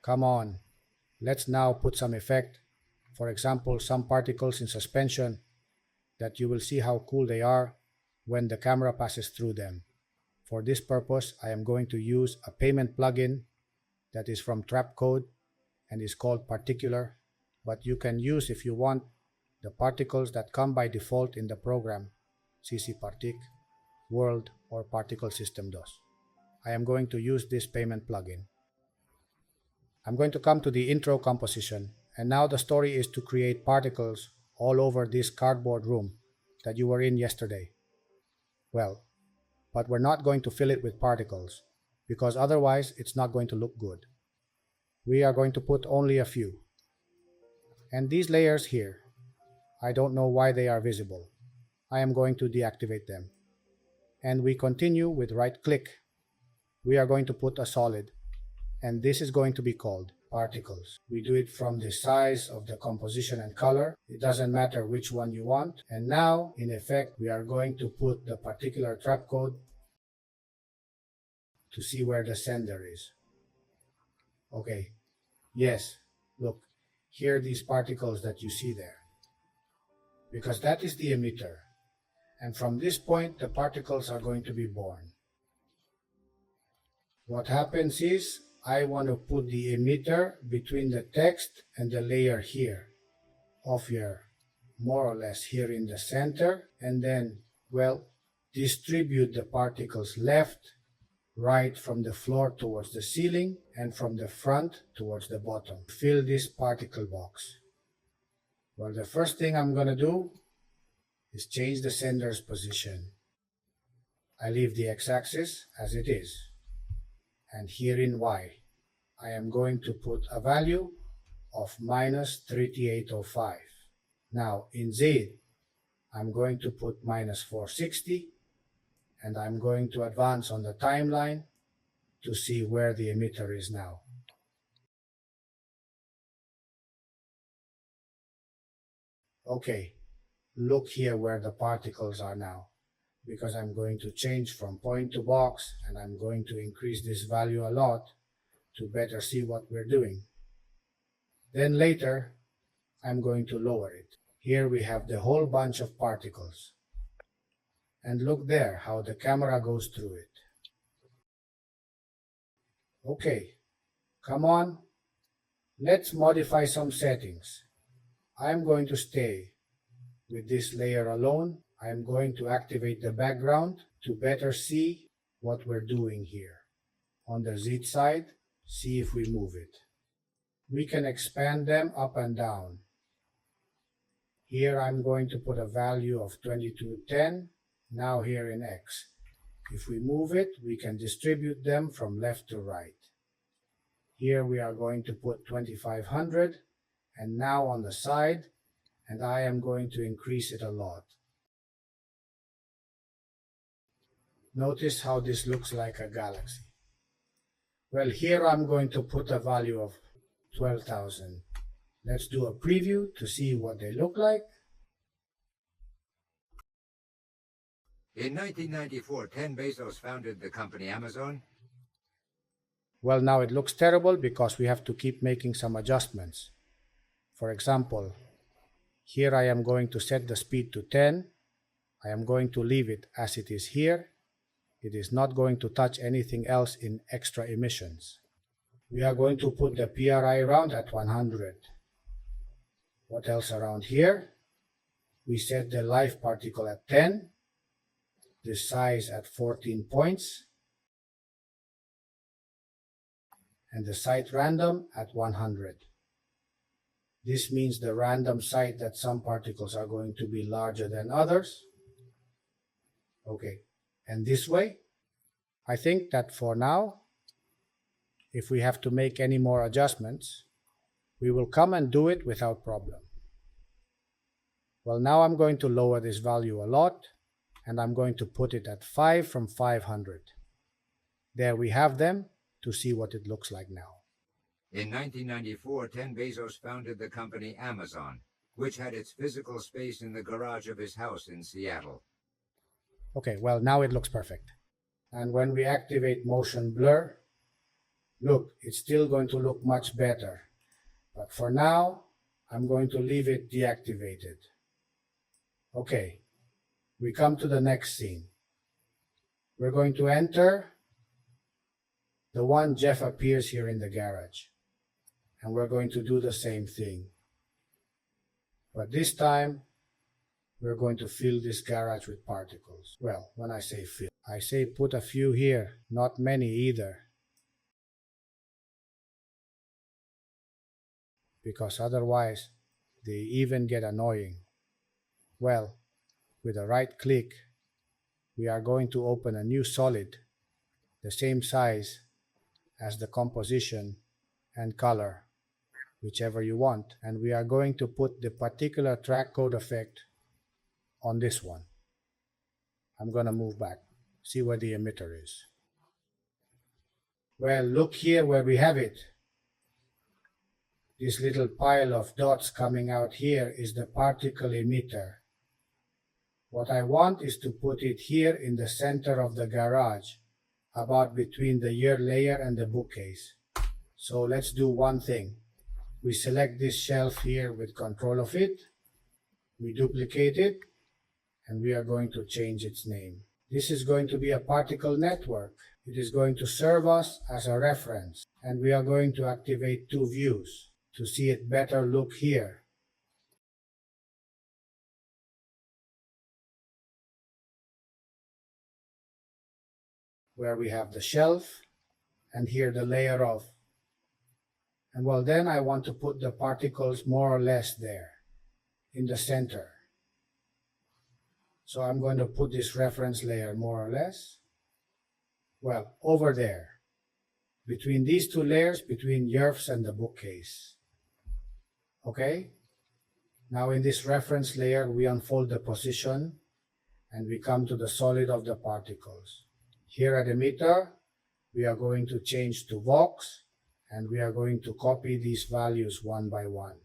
Come on, let's now put some effect. For example, some particles in suspension that you will see how cool they are when the camera passes through them. For this purpose, I am going to use a payment plugin that is from Trapcode and is called Particular, but you can use, if you want, the particles that come by default in the program, CC_Partic, World, or Particle System DOS. I am going to use this payment plugin. I'm going to come to the intro composition, and now the story is to create particles all over this cardboard room that you were in yesterday. Well, but we're not going to fill it with particles, because otherwise it's not going to look good. We are going to put only a few. And these layers here, I don't know why they are visible. I am going to deactivate them. And we continue with right click. We are going to put a solid, and this is going to be called particles. We do it from the size of the composition and color. It doesn't matter which one you want. And now, in effect, we are going to put the particular Trapcode to see where the sender is. Okay, yes, look, here are these particles that you see there. Because that is the emitter. And from this point, the particles are going to be born. What happens is, I want to put the emitter between the text and the layer here, of here, more or less here in the center, and then, well, distribute the particles left, right from the floor towards the ceiling, and from the front towards the bottom. Fill this particle box. Well, the first thing I'm going to do is change the sender's position. I leave the x-axis as it is. And here in y, I am going to put a value of minus 3805. Now in z, I'm going to put minus 460, and I'm going to advance on the timeline to see where the emitter is now. Okay, look here where the particles are now, because I'm going to change from point to box, and I'm going to increase this value a lot to better see what we're doing. Then later, I'm going to lower it. Here we have the whole bunch of particles. And look there how the camera goes through it. Okay, come on, let's modify some settings. I'm going to stay with this layer alone. I'm going to activate the background to better see what we're doing here. On the Z side, see if we move it. We can expand them up and down. Here I'm going to put a value of 2210, now here in X. If we move it, we can distribute them from left to right. Here we are going to put 2500, and now on the side, and I am going to increase it a lot. Notice how this looks like a galaxy. Well, here I'm going to put a value of 12,000. Let's do a preview to see what they look like. In 1994, Ken Bezos founded the company Amazon. Well, now it looks terrible because we have to keep making some adjustments. For example, here I am going to set the speed to 10. I am going to leave it as it is here. It is not going to touch anything else in extra emissions. We are going to put the PRI round at 100. What else around here? We set the live particle at 10, the size at 14 points, and the site random at 100. This means the random site that some particles are going to be larger than others. Okay. And this way, I think that for now, if we have to make any more adjustments, we will come and do it without problem. Well, now I'm going to lower this value a lot, and I'm going to put it at 5 from 500. There we have them to see what it looks like now. In 1994, Ken Bezos founded the company Amazon, which had its physical space in the garage of his house in Seattle. Okay, well, now it looks perfect. And when we activate motion blur, look, it's still going to look much better. But for now, I'm going to leave it deactivated. Okay, we come to the next scene. We're going to enter the one Jeff appears here in the garage. And we're going to do the same thing. But this time, we're going to fill this garage with particles. Well, when I say fill, I say put a few here, not many either. Because otherwise, they even get annoying. Well, with a right click, we are going to open a new solid, the same size as the composition and color, whichever you want, and we are going to put the particular track code effect on this one. I'm going to move back, see where the emitter is. Well, look here where we have it. This little pile of dots coming out here is the particle emitter. What I want is to put it here in the center of the garage, about between the ear layer and the bookcase. So let's do one thing. We select this shelf here with control of it, we duplicate it, and we are going to change its name. This is going to be a particle network. It is going to serve us as a reference, and we are going to activate two views to see it better. Look here. Where we have the shelf, and here the layer of. And well, then I want to put the particles more or less there, in the center. So I'm going to put this reference layer more or less, well, over there, between these two layers, between Yerfs and the bookcase. Okay? Now in this reference layer, we unfold the position, and we come to the solid of the particles. Here at emitter, we are going to change to Vox, and we are going to copy these values one by one.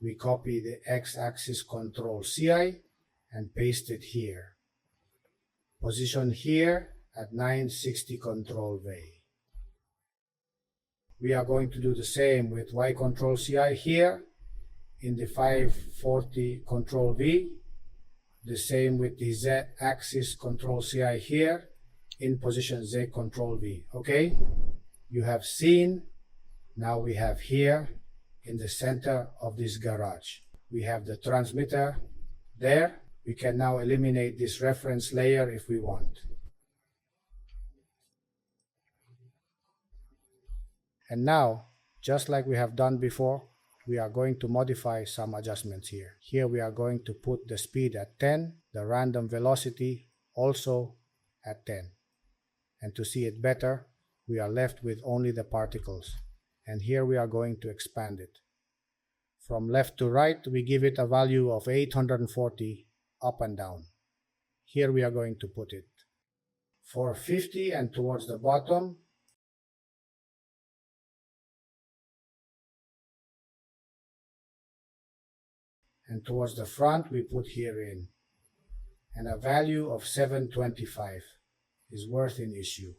We copy the x-axis control CI and paste it here. Position here at 960 control V. We are going to do the same with y control CI here in the 540 control V. The same with the z-axis control CI here in position Z control V. Okay? You have seen, now we have here in the center of this garage. We have the transmitter there. We can now eliminate this reference layer if we want. And now, just like we have done before, we are going to modify some adjustments here. Here we are going to put the speed at 10, the random velocity also at 10. And to see it better, we are left with only the particles. And here we are going to expand it. From left to right, we give it a value of 840 up and down. Here we are going to put it 450, and towards the bottom, and towards the front we put here in, and a value of 725 is worth in issue.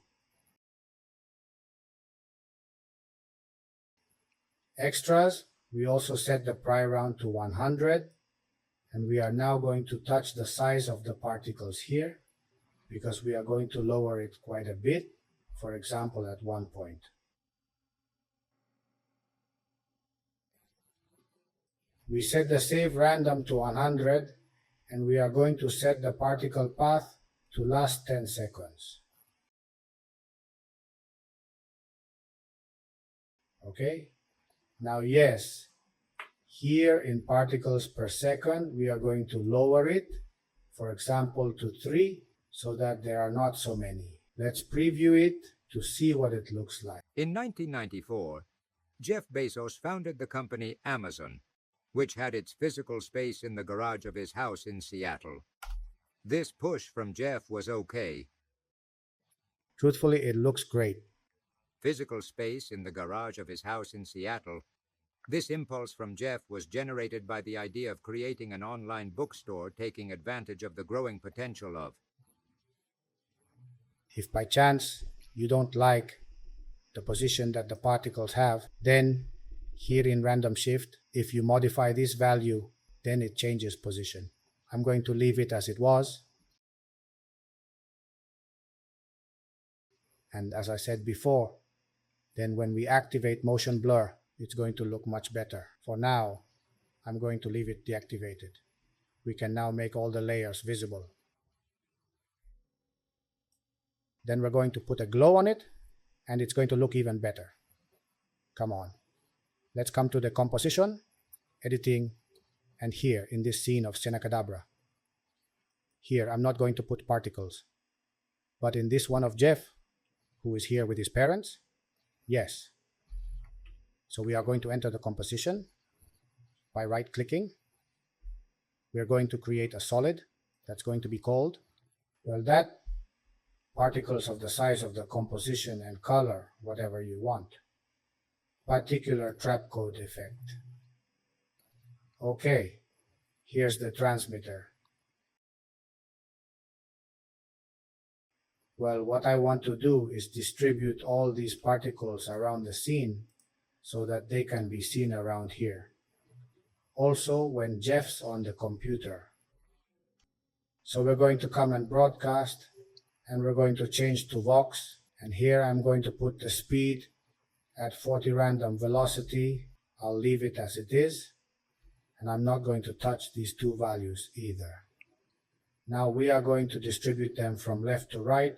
Extras, we also set the pry round to 100, and we are now going to touch the size of the particles here because we are going to lower it quite a bit, for example at one point. We set the save random to 100, and we are going to set the particle path to last 10 seconds. Okay? Now yes, here in particles per second, we are going to lower it, for example to 3, so that there are not so many. Let's preview it to see what it looks like. In 1994, Jeff Bezos founded the company Amazon, which had its physical space in the garage of his house in Seattle. This push from Jeff was okay. Truthfully, it looks great. Physical space in the garage of his house in Seattle. This impulse from Jeff was generated by the idea of creating an online bookstore taking advantage of the growing potential of If by chance you don't like the position that the particles have, then here in random shift, if you modify this value, then it changes position. I'm going to leave it as it was. And as I said before, then when we activate motion blur, it's going to look much better. For now, I'm going to leave it deactivated. We can now make all the layers visible. Then we're going to put a glow on it, and it's going to look even better. Come on. Let's come to the composition, editing, and here in this scene of Scena Cadabra. Here, I'm not going to put particles. But in this one of Jeff, who is here with his parents, yes. So we are going to enter the composition by right-clicking. We're going to create a solid that's going to be called, well, that particles of the size of the composition and color, whatever you want. Particular trapcode effect. Okay, here's the transmitter. Well, what I want to do is distribute all these particles around the scene so that they can be seen around here. Also, when Jeff's on the computer. So we're going to come and broadcast, and we're going to change to Vox, and here I'm going to put the speed at 40 random velocity. I'll leave it as it is, and I'm not going to touch these two values either. Now we are going to distribute them from left to right.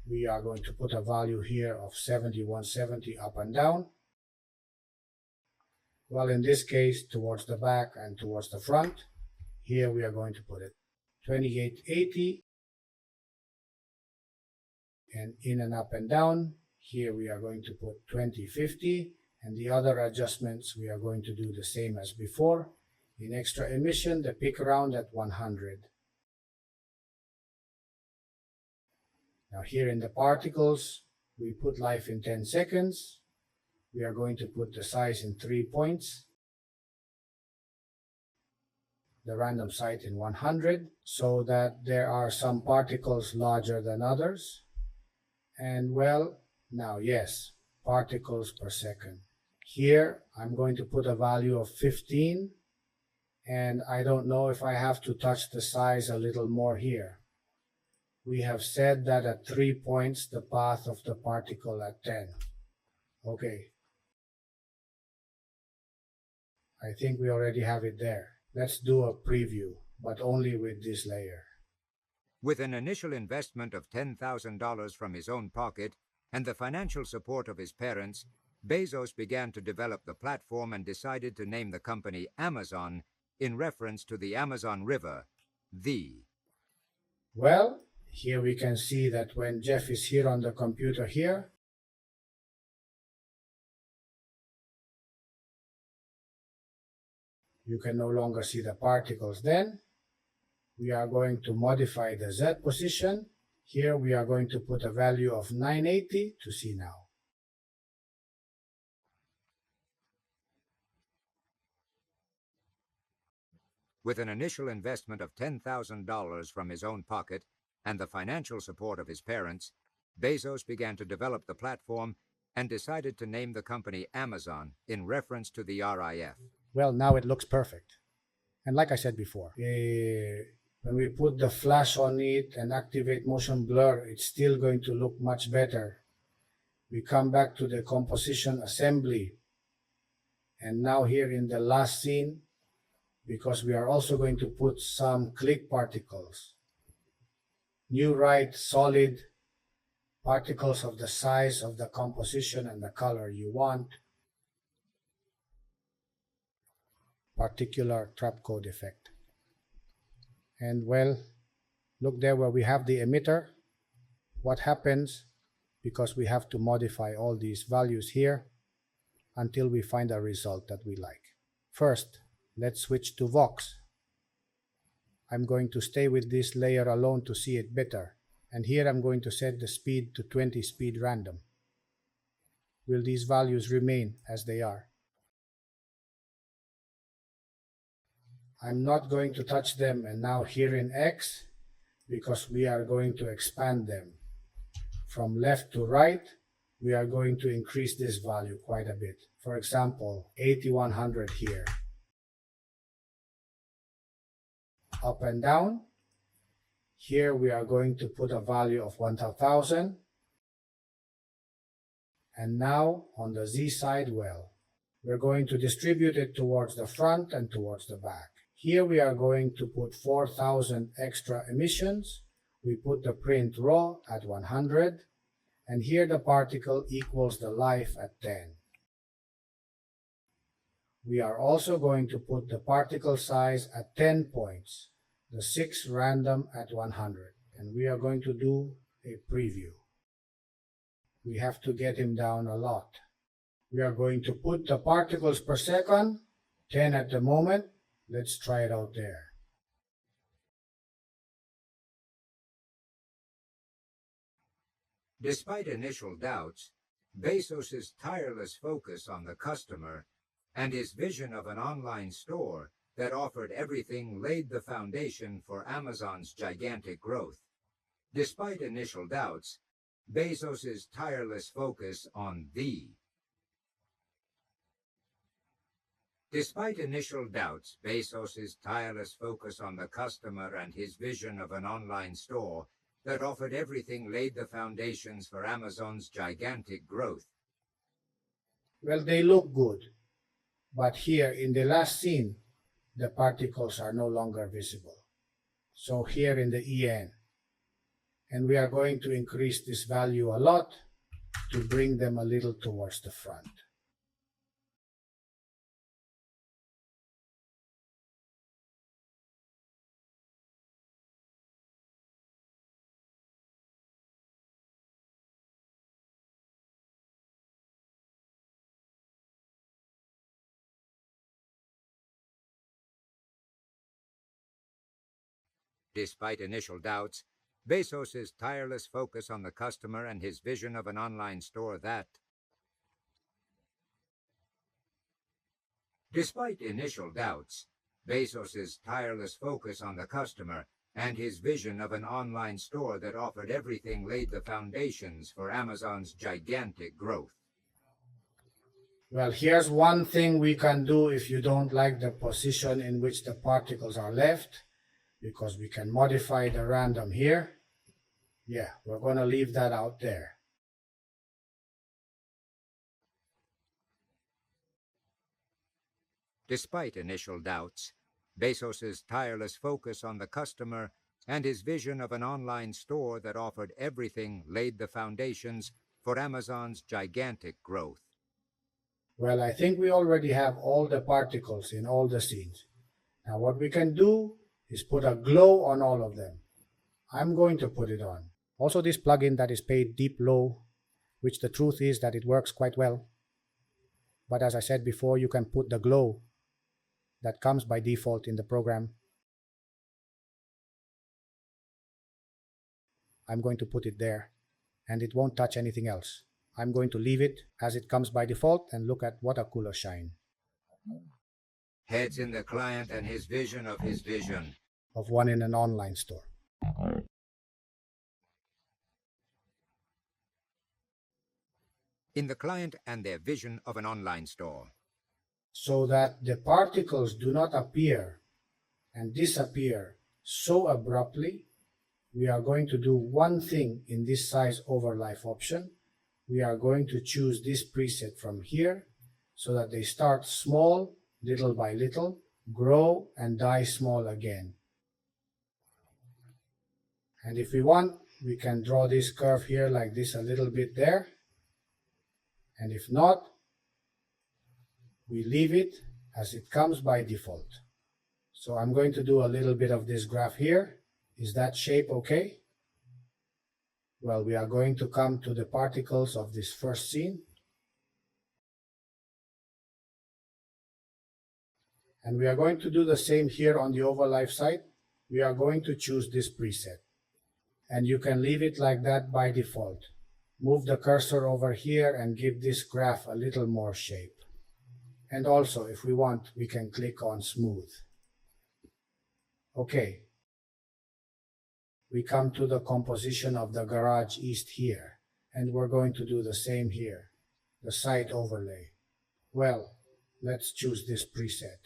We are going to put a value here of 7170 up and down. Well, in this case, towards the back and towards the front. Here we are going to put it 2880. And in and up and down, here we are going to put 2050, and the other adjustments we are going to do the same as before. In extra emission, the peak round at 100. Now here in the particles, we put life in 10 seconds. We are going to put the size in 3 points. The random site in 100, so that there are some particles larger than others. And well, now yes, particles per second. Here I'm going to put a value of 15, and I don't know if I have to touch the size a little more here. We have said that at 3 points the path of the particle at 10. Okay. I think we already have it there. Let's do a preview, but only with this layer. With an initial investment of $10,000 from his own pocket and the financial support of his parents, Bezos began to develop the platform and decided to name the company Amazon in reference to the Amazon River, the. Well, here we can see that when Jeff is here on the computer here, you can no longer see the particles then. We are going to modify the Z position. Here we are going to put a value of 980 to see now. With an initial investment of $10,000 from his own pocket and the financial support of his parents, Bezos began to develop the platform and decided to name the company Amazon in reference to the RIF. Well, now it looks perfect. And like I said before, when we put the flash on it and activate motion blur, it's still going to look much better. We come back to the composition assembly. And now here in the last scene, because we are also going to put some click particles. New right solid particles of the size of the composition and the color you want. Particular trapcode effect. And well, look there where we have the emitter. What happens, because we have to modify all these values here until we find a result that we like. First, let's switch to Vox. I'm going to stay with this layer alone to see it better. And here I'm going to set the speed to 20 speed random. Will these values remain as they are? I'm not going to touch them, and now here in X, because we are going to expand them. from left to right, we are going to increase this value quite a bit. For example, 8100 here. Up and down. Here we are going to put a value of 1000. And now on the Z side, well, we're going to distribute it towards the front and towards the back. Here we are going to put 4000 extra emissions. We put the print raw at 100. And here the particle equals the life at 10. We are also going to put the particle size at 10 points, the 6 random at 100. And we are going to do a preview. We have to get him down a lot. We are going to put the particles per second, 10 at the moment. Let's try it out there. Despite initial doubts, Bezos's tireless focus on the customer and his vision of an online store that offered everything laid the foundation for Amazon's gigantic growth. Despite initial doubts, Bezos's tireless focus on the. Despite initial doubts, Bezos's tireless focus on the customer and his vision of an online store that offered everything laid the foundations for Amazon's gigantic growth. Well, they look good, but here in the last scene, the particles are no longer visible. So here in the EN, and we are going to increase this value a lot to bring them a little towards the front. Despite initial doubts, Bezos's tireless focus on the customer and his vision of an online store that. Despite initial doubts, Bezos's tireless focus on the customer and his vision of an online store that offered everything laid the foundations for Amazon's gigantic growth. Well, here's one thing we can do if you don't like the position in which the particles are left, because we can modify the random here. Yeah, we're going to leave that out there. Despite initial doubts, Bezos's tireless focus on the customer and his vision of an online store that offered everything laid the foundations for Amazon's gigantic growth. Well, I think we already have all the particles in all the scenes. Now what we can do is put a glow on all of them. I'm going to put it on. Also this plugin that is paid Deep Low, which the truth is that it works quite well. But as I said before, you can put the glow that comes by default in the program. I'm going to put it there, and it won't touch anything else. I'm going to leave it as it comes by default and look at what a cooler shine. Heads in the client and his vision of his vision. Of one in an online store. In the client and their vision of an online store. So that the particles do not appear and disappear so abruptly, we are going to do one thing in this size over life option. We are going to choose this preset from here so that they start small, little by little, grow and die small again. And if we want, we can draw this curve here like this a little bit there. And if not, we leave it as it comes by default. So I'm going to do a little bit of this graph here. Is that shape okay? Well, we are going to come to the particles of this first scene. And we are going to do the same here on the overlife side. We are going to choose this preset. And you can leave it like that by default. Move the cursor over here and give this graph a little more shape. And also, if we want, we can click on smooth. Okay. We come to the composition of the garage east here. and we're going to do the same here, the site overlay. Well, let's choose this preset.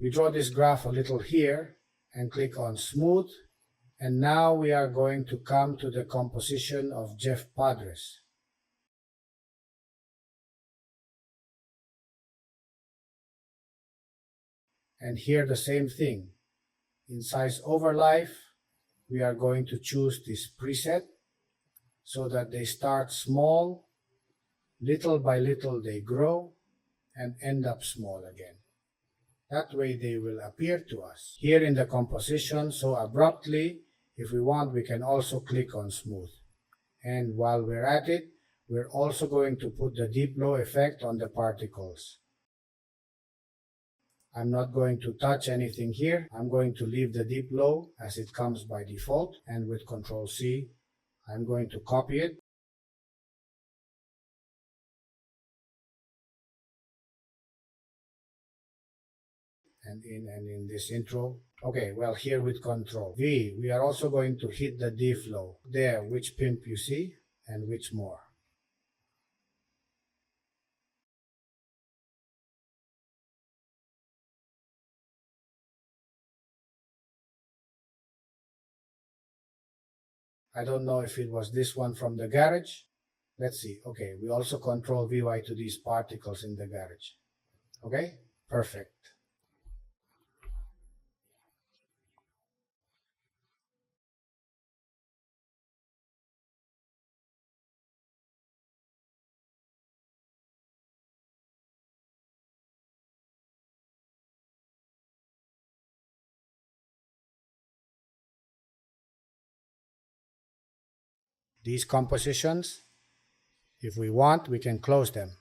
We draw this graph a little here and click on Smooth, and now we are going to come to the composition of Jeff Padres. And here the same thing. In Size Over Life, we are going to choose this preset so that they start small, little by little they grow, and end up small again. That way they will appear to us here in the composition so abruptly. If we want, we can also click on Smooth. And while we're at it, we're also going to put the deep glow effect on the particles. I'm not going to touch anything here. I'm going to leave the deep glow as it comes by default, and with Ctrl C, I'm going to copy it. And in this intro. Okay, well, here with Ctrl V, we are also going to hit the D-flow. There, which pimp you see, and which more. I don't know if it was this one from the garage. Let's see. Okay, we also Ctrl VY to these particles in the garage. Okay, perfect. These compositions, if we want, we can close them.